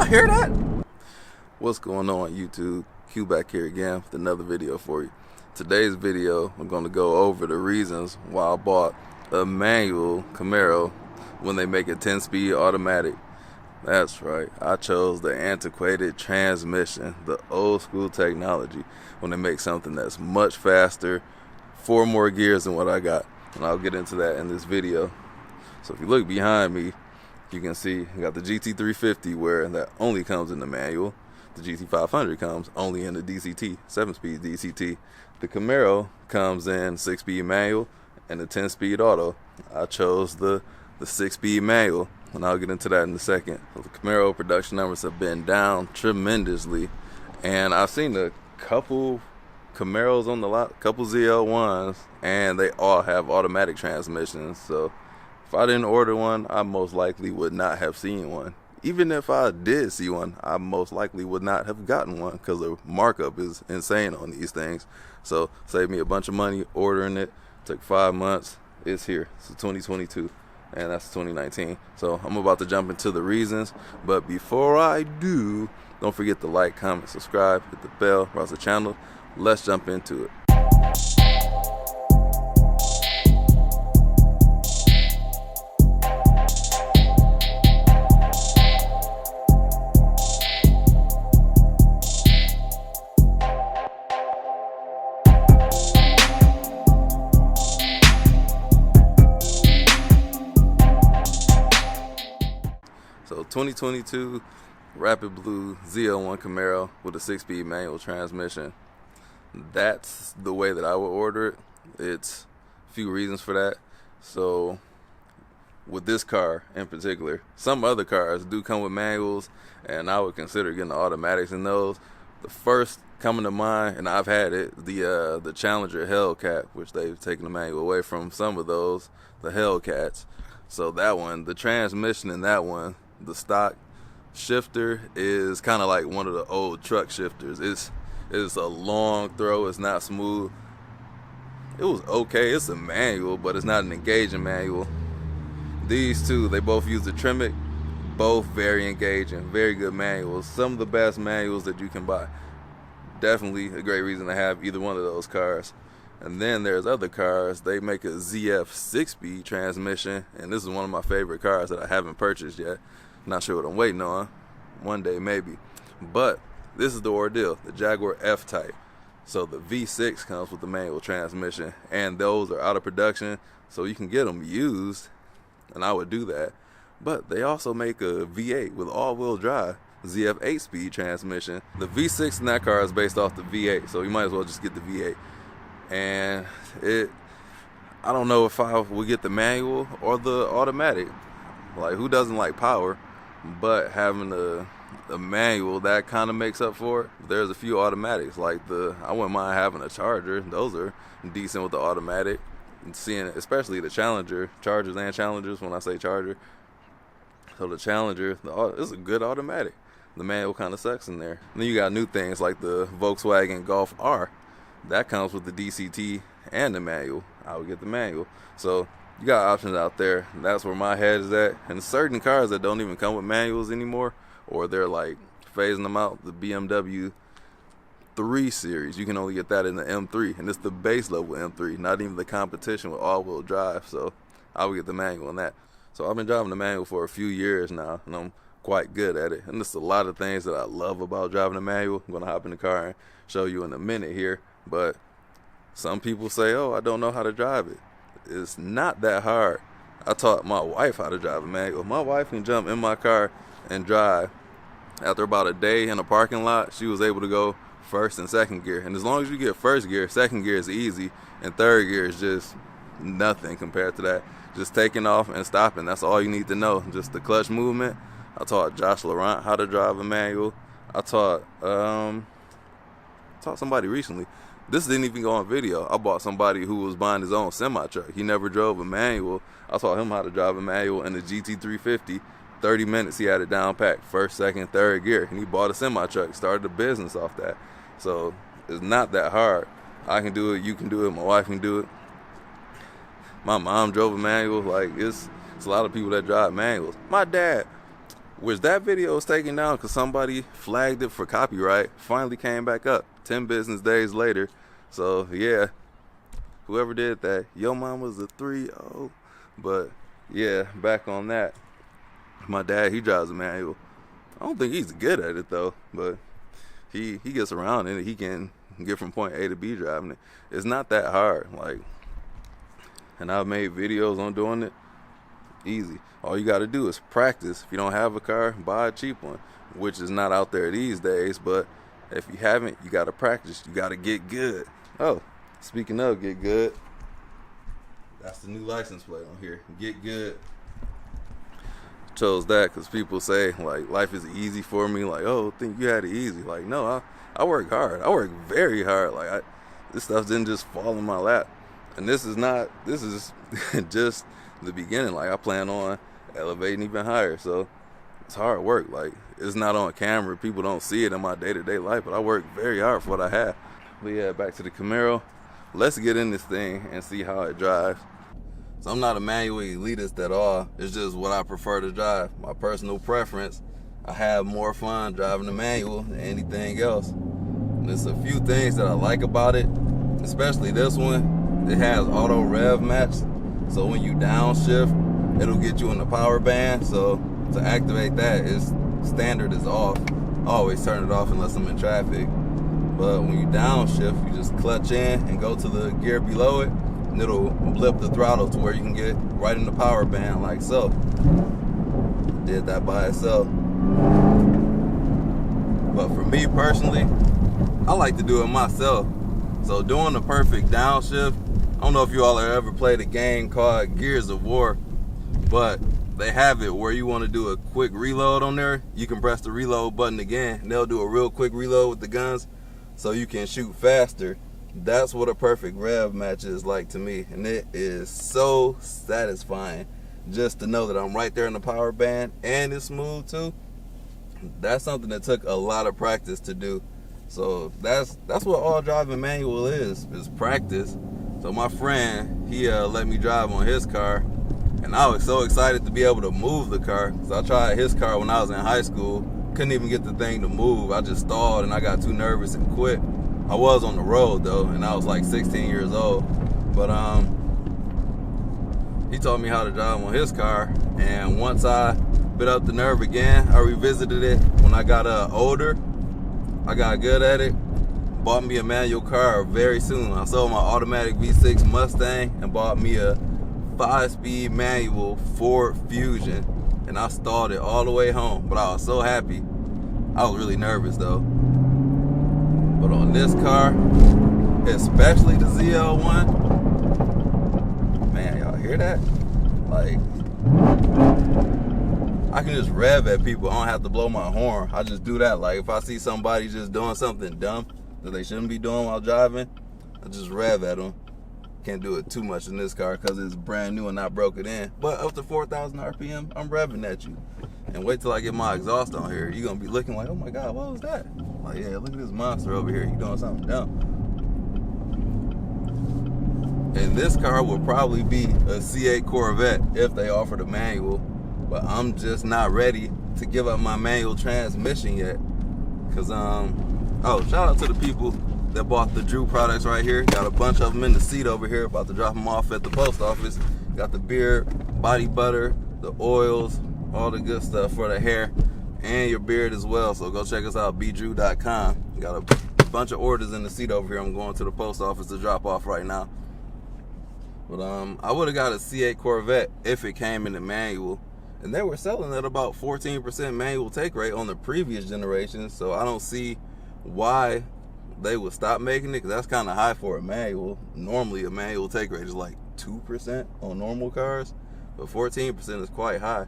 hear that? What's going on YouTube? Q back here again with another video for you. Today's video, I'm going to go over the reasons why I bought a manual Camaro when they make a 10-speed automatic. That's right, I chose the antiquated transmission, the old school technology, when they make something that's much faster, 4 more gears than what I got. And I'll get into that in this video. So if you look behind me, you can see I got the GT350 where that only comes in the manual. The GT500 comes only in the DCT, 7-speed DCT. The Camaro comes in 6-speed manual and the 10-speed auto. I chose the 6-speed manual, and I'll get into that in a second. So the Camaro production numbers have been down tremendously, and I've seen a couple Camaros on the lot, couple ZL1s, and they all have automatic transmissions. So if I didn't order one, I most likely would not have seen one. Even if I did see one, I most likely would not have gotten one because the markup is insane on these things. So saved me a bunch of money ordering it. Took 5 months. It's here. It's 2022, and that's 2019. So I'm about to jump into the reasons. But before I do, don't forget to like, comment, subscribe, hit the bell, browse the channel. Let's jump into it. So 2022 Rapid Blue ZL1 Camaro with a 6-speed manual transmission. That's the way that I would order it. It's a few reasons for that. So with this car in particular, some other cars do come with manuals, and I would consider getting the automatics in those. The first coming to mind, and I've had it, the Challenger Hellcat, which they've taken the manual away from some of those, the Hellcats. So that one, the transmission in that one, the stock shifter is kind of like one of the old truck shifters. It's a long throw. It's not smooth. It was okay. It's a manual, but it's not an engaging manual. These two, they both use the Trimic. Both very engaging, very good manuals. Some of the best manuals that you can buy. Definitely a great reason to have either one of those cars. And then there's other cars. They make a ZF 6-speed transmission, and this is one of my favorite cars that I haven't purchased yet. Not sure what I'm waiting on. One day maybe. But this is the ordeal, the Jaguar F-Type. So the V6 comes with the manual transmission, and those are out of production, so you can get them used, and I would do that. But they also make a V8 with all-wheel drive, ZF 8-speed transmission. The V6 in that car is based off the V8, so you might as well just get the V8. And I don't know if I would get the manual or the automatic. Like, who doesn't like power? But having a manual, that kind of makes up for it. There's a few automatics, like I wouldn't mind having a Charger. Those are decent with the automatic. And seeing, especially the Challenger, Chargers and Challengers, when I say Charger. So the Challenger, it's a good automatic. The manual kind of sucks in there. And then you got new things like the Volkswagen Golf R. That comes with the DCT and the manual. I would get the manual. So you got options out there. That's where my head is at. And certain cars that don't even come with manuals anymore, or they're like phasing them out, the BMW 3 Series, you can only get that in the M3, and it's the base level M3, not even the competition with all-wheel drive. So I would get the manual on that. So I've been driving the manual for a few years now, and I'm quite good at it. And there's a lot of things that I love about driving a manual. I'm going to hop in the car and show you in a minute here. But some people say, oh, I don't know how to drive it. It's not that hard. I taught my wife how to drive a manual. My wife can jump in my car and drive. After about a day in a parking lot, she was able to go first and second gear. And as long as you get first gear, second gear is easy, and third gear is just nothing compared to that. Just taking off and stopping. That's all you need to know. Just the clutch movement. I taught Josh Laurent how to drive a manual. I taught somebody recently. This didn't even go on video. I bought somebody who was buying his own semi-truck. He never drove a manual. I taught him how to drive a manual in the GT350. 30 minutes he had it down packed. First, second, third gear. And he bought a semi-truck. Started a business off that. So it's not that hard. I can do it. You can do it. My wife can do it. My mom drove a manual. Like, it's a lot of people that drive manuals. My dad, Which that video was taken down because somebody flagged it for copyright. Finally came back up 10 business days later. So yeah, whoever did that, your mama's a 3-0. But yeah, back on that. My dad, he drives a manual. I don't think he's good at it though, but he gets around in it. He can get from point A to B driving it. It's not that hard. Like, and I've made videos on doing it. Easy. All you got to do is practice. If you don't have a car, buy a cheap one, which is not out there these days. But if you haven't, you got to practice. You got to get good. Oh, speaking of get good, that's the new license plate on here. Get good. Chose that because people say like life is easy for me. Like, oh, think you had it easy. Like, no, I work hard. I work very hard. Like, this stuff didn't just fall in my lap. And this is just the beginning. Like, I plan on elevating even higher. So it's hard work. Like, it's not on camera. People don't see it in my day-to-day life, but I work very hard for what I have. But yeah, back to the Camaro. Let's get in this thing and see how it drives. So I'm not a manual elitist at all. It's just what I prefer to drive. My personal preference. I have more fun driving the manual than anything else. And there's a few things that I like about it, especially this one. It has auto rev match. So when you downshift, it'll get you in the power band. So to activate that, standard is off. I always turn it off unless I'm in traffic. But when you downshift, you just clutch in and go to the gear below it, and it'll blip the throttle to where you can get right in the power band like so. Did that by itself. But for me personally, I like to do it myself. So doing the perfect downshift, I don't know if you all have ever played a game called Gears of War, but they have it where you want to do a quick reload on there. You can press the reload button again, and they'll do a real quick reload with the guns so you can shoot faster. That's what a perfect rev match is like to me, and it is so satisfying just to know that I'm right there in the power band and it's smooth too. That's something that took a lot of practice to do. So that's what all driving manual is practice. So my friend, he let me drive on his car, and I was so excited to be able to move the car. So I tried his car when I was in high school. Couldn't even get the thing to move. I just stalled and I got too nervous and quit. I was on the road though, and I was like 16 years old. But he taught me how to drive on his car, and once I bit up the nerve again, I revisited it when I got older. I got good at it. Bought me a manual car very soon. I sold my automatic V6 Mustang and bought me a 5-speed manual Ford Fusion, and I stalled it all the way home, but I was so happy. I was really nervous though. But on this car, especially the ZL1, man, y'all hear that? Like, I can just rev at people. I don't have to blow my horn. I just do that. Like, if I see somebody just doing something dumb that they shouldn't be doing while driving, I just rev at them. Can't do it too much in this car because it's brand new and I broke it in. But up to 4,000 RPM, I'm revving at you. And wait till I get my exhaust on here. You're going to be looking like, oh my God, what was that? Like, yeah, look at this monster over here. You doing something dumb. And this car will probably be a C8 Corvette if they offered a manual. But I'm just not ready to give up my manual transmission yet. Because, oh, shout out to the people that bought the Jrue products right here. Got a bunch of them in the seat over here. About to drop them off at the post office. Got the beard, body butter, the oils, all the good stuff for the hair and your beard as well. So go check us out, bjrue.com. Got a bunch of orders in the seat over here. I'm going to the post office to drop off right now. But I would have got a C8 Corvette if it came in the manual. And they were selling at about 14% manual take rate on the previous generation. So I don't see why they would stop making it, because that's kind of high for a manual. Normally a manual take rate is like 2% on normal cars, but 14% is quite high.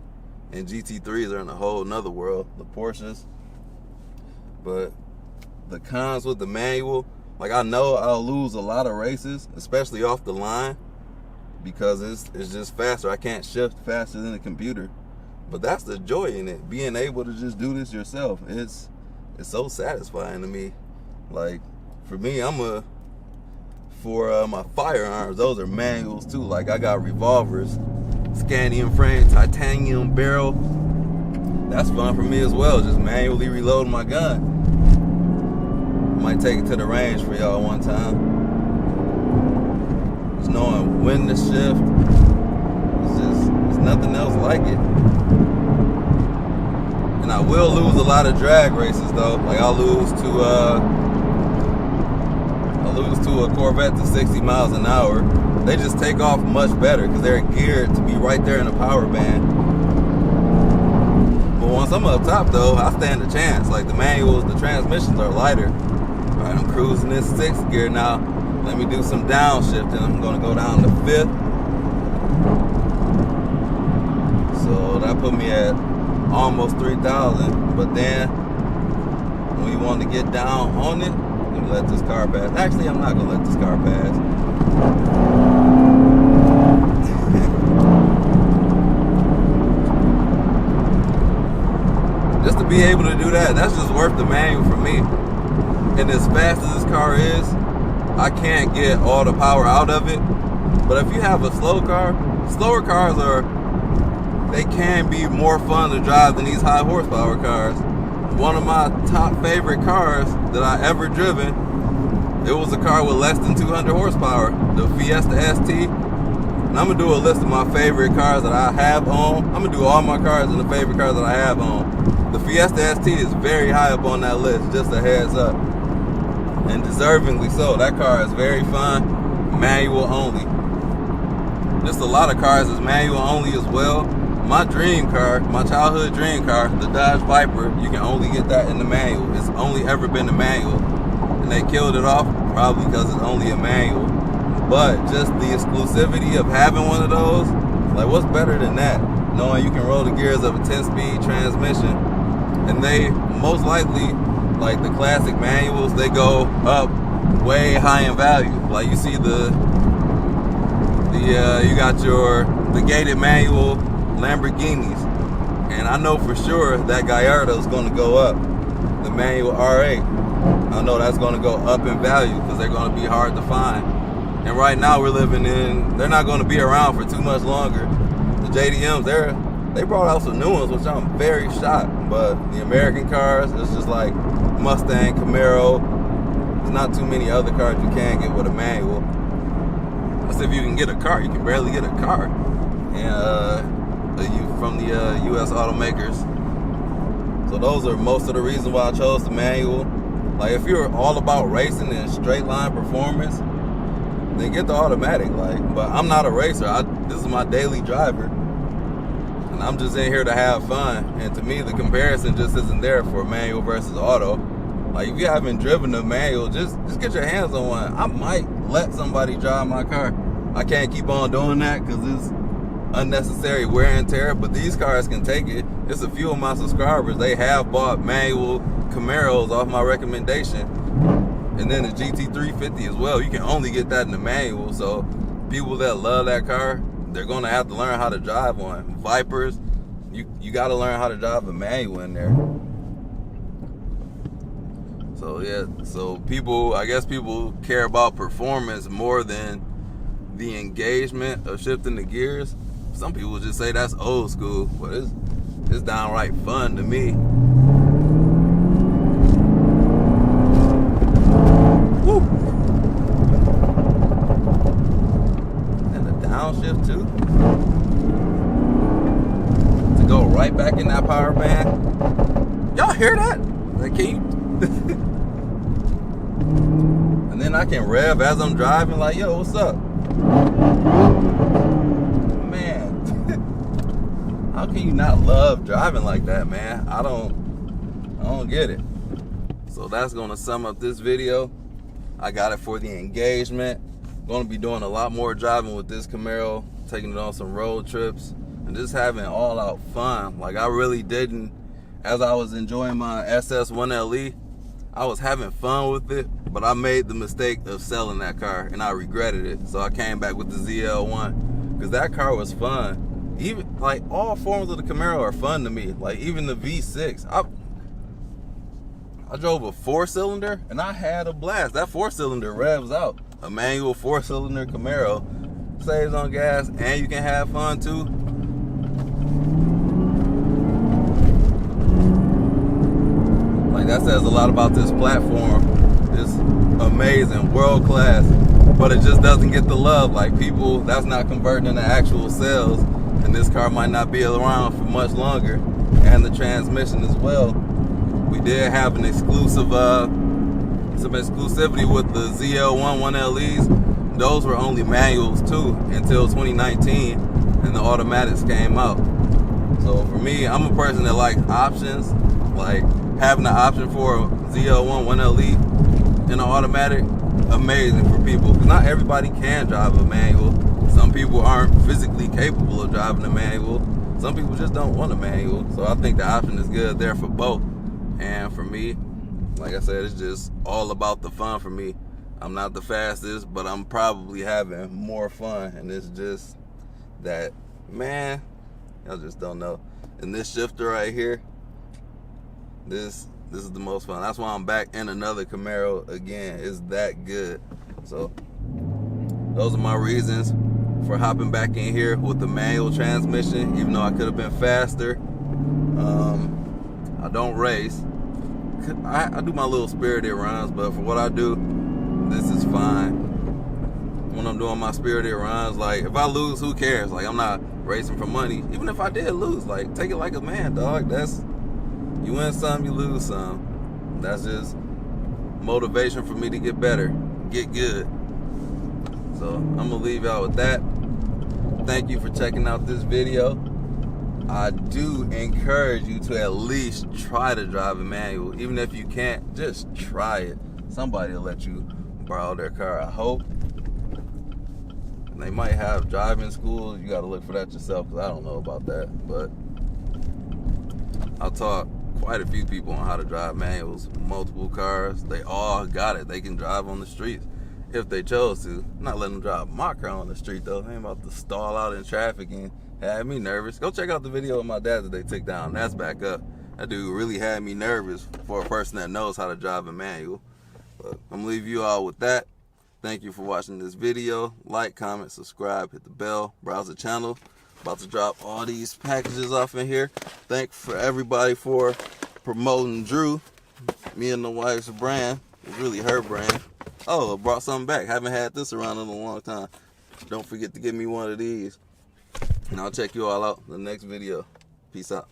And GT3s are in a whole nother world, the Porsches. But the cons with the manual, like, I know I'll lose a lot of races, especially off the line, because it's just faster. I can't shift faster than a computer. But that's the joy in it, being able to just do this yourself. It's so satisfying to me. Like, for me, for my firearms, those are manuals too. Like, I got revolvers, scandium frame, titanium barrel, that's fun for me as well, just manually reloading my gun. Might take it to the range for y'all one time. Just knowing when to shift, it's nothing else like it. And I will lose a lot of drag races though. Like I'll lose to a Corvette to 60 miles an hour. They just take off much better because they're geared to be right there in the power band. But once I'm up top though, I stand a chance. Like the manuals, the transmissions are lighter. All right, I'm cruising in 6th gear now. Let me do some downshifting. I'm gonna go down to 5th. So that put me at almost 3,000. But then when you want to get down on it, let me let this car pass. Actually, I'm not gonna let this car pass. Just to be able to do that, that's just worth the manual for me. And as fast as this car is, I can't get all the power out of it. But if you have a slow car, slower cars they can be more fun to drive than these high horsepower cars. One of my top favorite cars that I ever driven, it was a car with less than 200 horsepower, the Fiesta ST. And I'm gonna do a list of my favorite cars that I have owned. I'm gonna do all my cars and the favorite cars that I have owned. The Fiesta ST is very high up on that list, just a heads up. And deservingly so. That car is very fun, manual only. Just a lot of cars is manual only as well. My dream car, my childhood dream car, the Dodge Viper, you can only get that in the manual. It's only ever been a manual. And they killed it off probably because it's only a manual. But just the exclusivity of having one of those, like what's better than that? Knowing you can roll the gears of a 10-speed transmission. And they most likely, like the classic manuals, they go up way high in value. Like you see you got the gated manual Lamborghinis, and I know for sure that Gallardo is going to go up. The manual R8, I know that's going to go up in value because they're going to be hard to find. And right now we're living in, they're not going to be around for too much longer. The JDMs, they brought out some new ones, which I'm very shocked. But the American cars, it's just like Mustang, Camaro. There's not too many other cars you can get with a manual. That's if you can get a car. You can barely get a car. And from the U.S. automakers. So those are most of the reasons why I chose the manual. Like if you're all about racing and straight line performance, then get the automatic. Like, but I'm not a racer. This is my daily driver, and I'm just in here to have fun. And to me, the comparison just isn't there for manual versus auto. Like if you haven't driven a manual, just get your hands on one. I might let somebody drive my car. I can't keep on doing that because it's unnecessary wear and tear, but these cars can take it. It's a few of my subscribers, they have bought manual Camaros off my recommendation. And then the GT350 as well, you can only get that in the manual. So people that love that car, they're gonna have to learn how to drive one. Vipers, you gotta learn how to drive a manual in there. So yeah, so I guess people care about performance more than the engagement of shifting the gears. Some people just say that's old school, but it's downright fun to me. Woo! And the downshift too. To go right back in that power band. Y'all hear that? Like, can you? And then I can rev as I'm driving, like, yo, what's up? How can you not love driving like that, man? I don't get it. So that's gonna sum up this video. I got it for the engagement. Gonna be doing a lot more driving with this Camaro, taking it on some road trips, and just having all out fun. Like I really didn't, as I was enjoying my SS1 LE, I was having fun with it, but I made the mistake of selling that car and I regretted it. So I came back with the ZL1 because that car was fun. Even like all forms of the Camaro are fun to me. Like even the V6. I drove a 4-cylinder and I had a blast. That 4-cylinder revs out. A manual 4-cylinder Camaro saves on gas and you can have fun too. that says a lot about this platform. It's amazing, world class, but it just doesn't get the love. Like, people, that's not converting into actual sales, and this car might not be around for much longer. And the transmission as well. We did have an exclusive, some exclusivity with the ZL1 1LEs. Those were only manuals too until 2019, and the automatics came out. So for me, I'm a person that likes options. Like, having the option for a ZL1 1LE in an automatic, amazing for people. Because not everybody can drive a manual. Some people aren't physically capable of driving a manual. Some people just don't want a manual. So I think the option is good there for both. And for me, like I said, it's just all about the fun for me. I'm not the fastest, but I'm probably having more fun. And it's just that, man, y'all just don't know. And this shifter right here, this is the most fun. That's why I'm back in another Camaro again. It's that good. So those are my reasons for hopping back in here with the manual transmission, even though I could have been faster. I don't race. I do my little spirited runs, but for what I do, this is fine. When I'm doing my spirited runs, like, if I lose, who cares? Like, I'm not racing for money. Even if I did lose, like, take it like a man, dog. That's, you win some, you lose some. That's just motivation for me to get better, get good. So I'm gonna leave y'all with that. Thank you for checking out this video. I do encourage you to at least try to drive a manual. Even if you can't, just try it. Somebody will let you borrow their car, I hope. And they might have driving schools. You gotta look for that yourself, because I don't know about that. But I'll taught quite a few people on how to drive manuals, multiple cars. They all got it. They can drive on the streets if they chose to. I'm not letting them drive my car on the street though. They ain't about to stall out in traffic and have me nervous. Go check out the video of my dad that they took down. That's back up. That dude really had me nervous for a person that knows how to drive a manual. But I'm gonna leave you all with that. Thank you for watching this video. Like, comment, subscribe, hit the bell, browse the channel. About to drop all these packages off in here. Thanks for everybody for promoting Jrue, me and the wife's brand. It's really her brand. Oh, I brought something back. Haven't had this around in a long time. Don't forget to give me one of these. And I'll check you all out in the next video. Peace out.